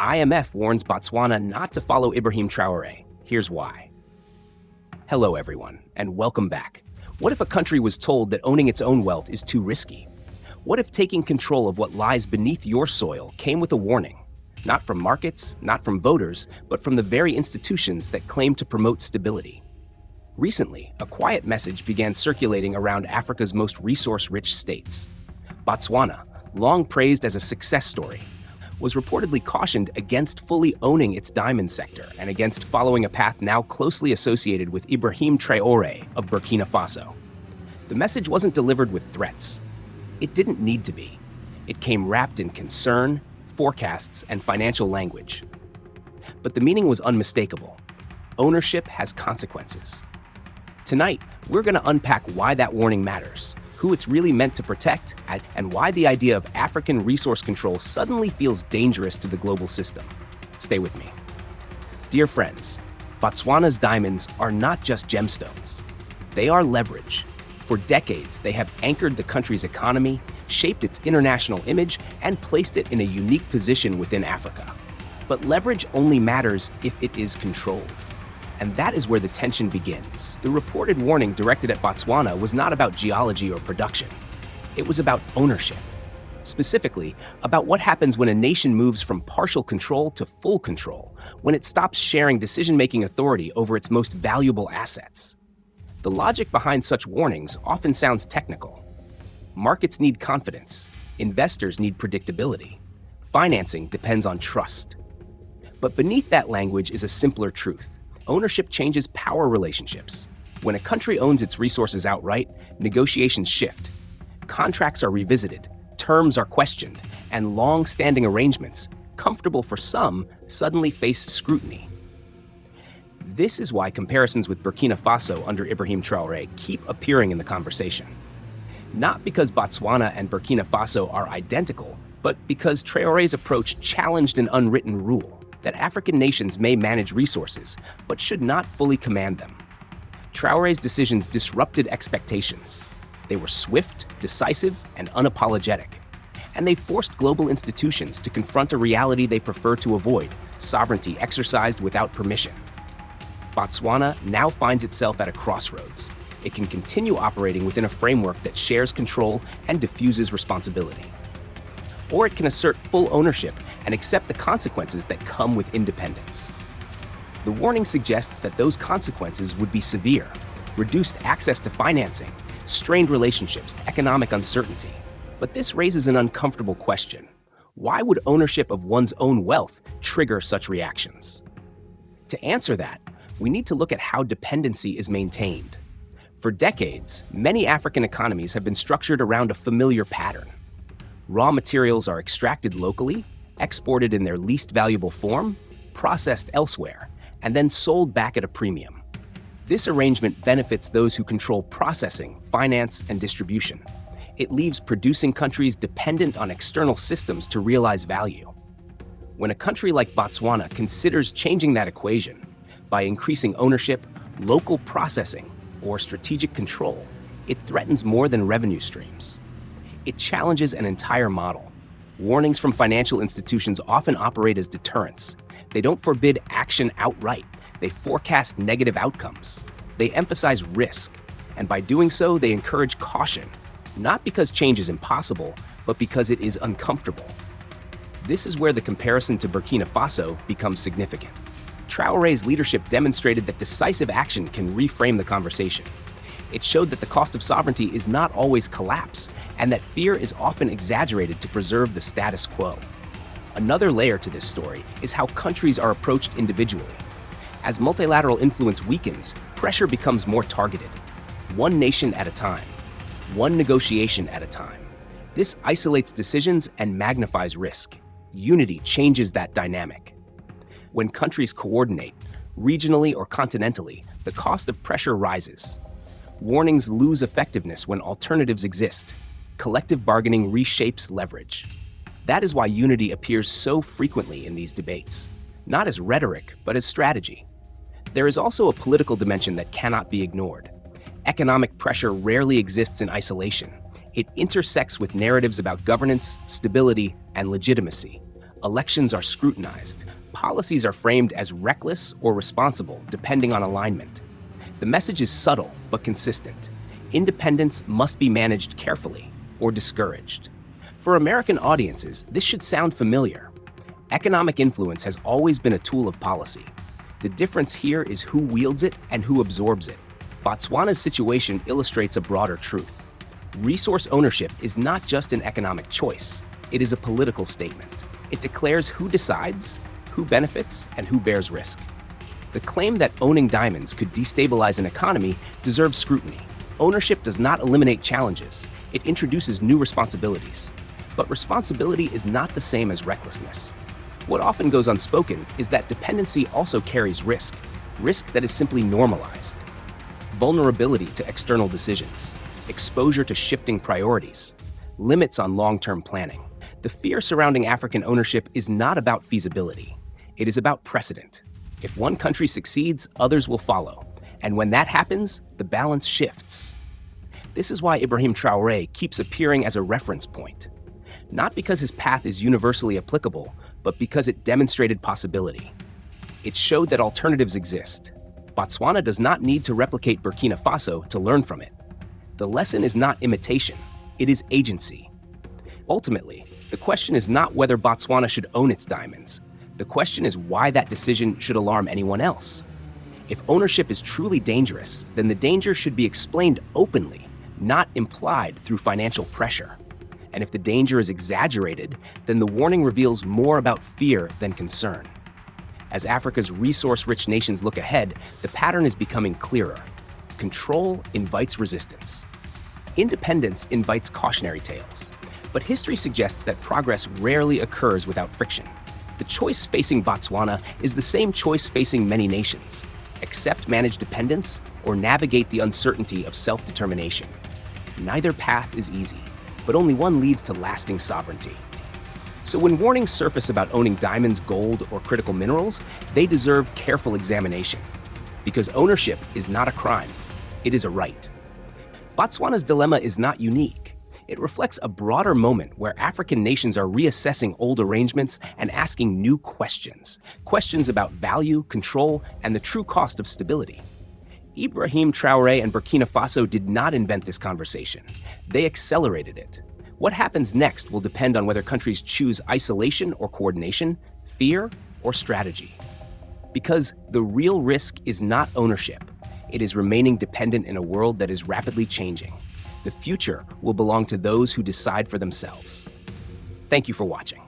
IMF warns Botswana not to follow Ibrahim Traoré. Here's why. Hello, everyone, and welcome back. What if a country was told that owning its own wealth is too risky? What if taking control of what lies beneath your soil came with a warning? Not from markets, not from voters, but from the very institutions that claim to promote stability. Recently, a quiet message began circulating around Africa's most resource-rich states. Botswana, long praised as a success story, was reportedly cautioned against fully owning its diamond sector and against following a path now closely associated with Ibrahim Traoré of Burkina Faso. The message wasn't delivered with threats. It didn't need to be. It came wrapped in concern, forecasts, and financial language. But the meaning was unmistakable. Ownership has consequences. Tonight, we're going to unpack why that warning matters, who it's really meant to protect, and why the idea of African resource control suddenly feels dangerous to the global system. Stay with me. Dear friends, Botswana's diamonds are not just gemstones. They are leverage. For decades, they have anchored the country's economy, shaped its international image, and placed it in a unique position within Africa. But leverage only matters if it is controlled. And that is where the tension begins. The reported warning directed at Botswana was not about geology or production. It was about ownership. Specifically, about what happens when a nation moves from partial control to full control, when it stops sharing decision-making authority over its most valuable assets. The logic behind such warnings often sounds technical. Markets need confidence. Investors need predictability. Financing depends on trust. But beneath that language is a simpler truth. Ownership changes power relationships. When a country owns its resources outright, negotiations shift. Contracts are revisited, terms are questioned, and long-standing arrangements, comfortable for some, suddenly face scrutiny. This is why comparisons with Burkina Faso under Ibrahim Traoré keep appearing in the conversation. Not because Botswana and Burkina Faso are identical, but because Traoré's approach challenged an unwritten rule that African nations may manage resources, but should not fully command them. Traoré's decisions disrupted expectations. They were swift, decisive, and unapologetic. And they forced global institutions to confront a reality they prefer to avoid: sovereignty exercised without permission. Botswana now finds itself at a crossroads. It can continue operating within a framework that shares control and diffuses responsibility. Or it can assert full ownership and accept the consequences that come with independence. The warning suggests that those consequences would be severe: reduced access to financing, strained relationships, economic uncertainty. But this raises an uncomfortable question. Why would ownership of one's own wealth trigger such reactions? To answer that, we need to look at how dependency is maintained. For decades, many African economies have been structured around a familiar pattern. Raw materials are extracted locally, exported in their least valuable form, processed elsewhere, and then sold back at a premium. This arrangement benefits those who control processing, finance, and distribution. It leaves producing countries dependent on external systems to realize value. When a country like Botswana considers changing that equation by increasing ownership, local processing, or strategic control, it threatens more than revenue streams. It challenges an entire model. Warnings from financial institutions often operate as deterrents. They don't forbid action outright. They forecast negative outcomes. They emphasize risk. And by doing so, they encourage caution, not because change is impossible, but because it is uncomfortable. This is where the comparison to Burkina Faso becomes significant. Traoré's leadership demonstrated that decisive action can reframe the conversation. It showed that the cost of sovereignty is not always collapse, and that fear is often exaggerated to preserve the status quo. Another layer to this story is how countries are approached individually. As multilateral influence weakens, pressure becomes more targeted. One nation at a time. One negotiation at a time. This isolates decisions and magnifies risk. Unity changes that dynamic. When countries coordinate, regionally or continentally, the cost of pressure rises. Warnings lose effectiveness when alternatives exist. Collective bargaining reshapes leverage. That is why unity appears so frequently in these debates, not as rhetoric, but as strategy. There is also a political dimension that cannot be ignored. Economic pressure rarely exists in isolation. It intersects with narratives about governance, stability, and legitimacy. Elections are scrutinized. Policies are framed as reckless or responsible, depending on alignment. The message is subtle but consistent. Independence must be managed carefully or discouraged. For American audiences, this should sound familiar. Economic influence has always been a tool of policy. The difference here is who wields it and who absorbs it. Botswana's situation illustrates a broader truth. Resource ownership is not just an economic choice, it is a political statement. It declares who decides, who benefits, and who bears risk. The claim that owning diamonds could destabilize an economy deserves scrutiny. Ownership does not eliminate challenges, it introduces new responsibilities. But responsibility is not the same as recklessness. What often goes unspoken is that dependency also carries risk that is simply normalized. Vulnerability to external decisions, exposure to shifting priorities, limits on long-term planning. The fear surrounding African ownership is not about feasibility. It is about precedent. If one country succeeds, others will follow. And when that happens, the balance shifts. This is why Ibrahim Traoré keeps appearing as a reference point. Not because his path is universally applicable, but because it demonstrated possibility. It showed that alternatives exist. Botswana does not need to replicate Burkina Faso to learn from it. The lesson is not imitation, it is agency. Ultimately, the question is not whether Botswana should own its diamonds. The question is why that decision should alarm anyone else. If ownership is truly dangerous, then the danger should be explained openly, not implied through financial pressure. And if the danger is exaggerated, then the warning reveals more about fear than concern. As Africa's resource-rich nations look ahead, the pattern is becoming clearer. Control invites resistance. Independence invites cautionary tales. But history suggests that progress rarely occurs without friction. The choice facing Botswana is the same choice facing many nations: accept managed dependence or navigate the uncertainty of self-determination. Neither path is easy, but only one leads to lasting sovereignty. So when warnings surface about owning diamonds, gold, or critical minerals, they deserve careful examination. Because ownership is not a crime, it is a right. Botswana's dilemma is not unique. It reflects a broader moment where African nations are reassessing old arrangements and asking new questions. Questions about value, control, and the true cost of stability. Ibrahim Traoré and Burkina Faso did not invent this conversation. They accelerated it. What happens next will depend on whether countries choose isolation or coordination, fear or strategy. Because the real risk is not ownership. It is remaining dependent in a world that is rapidly changing. The future will belong to those who decide for themselves. Thank you for watching.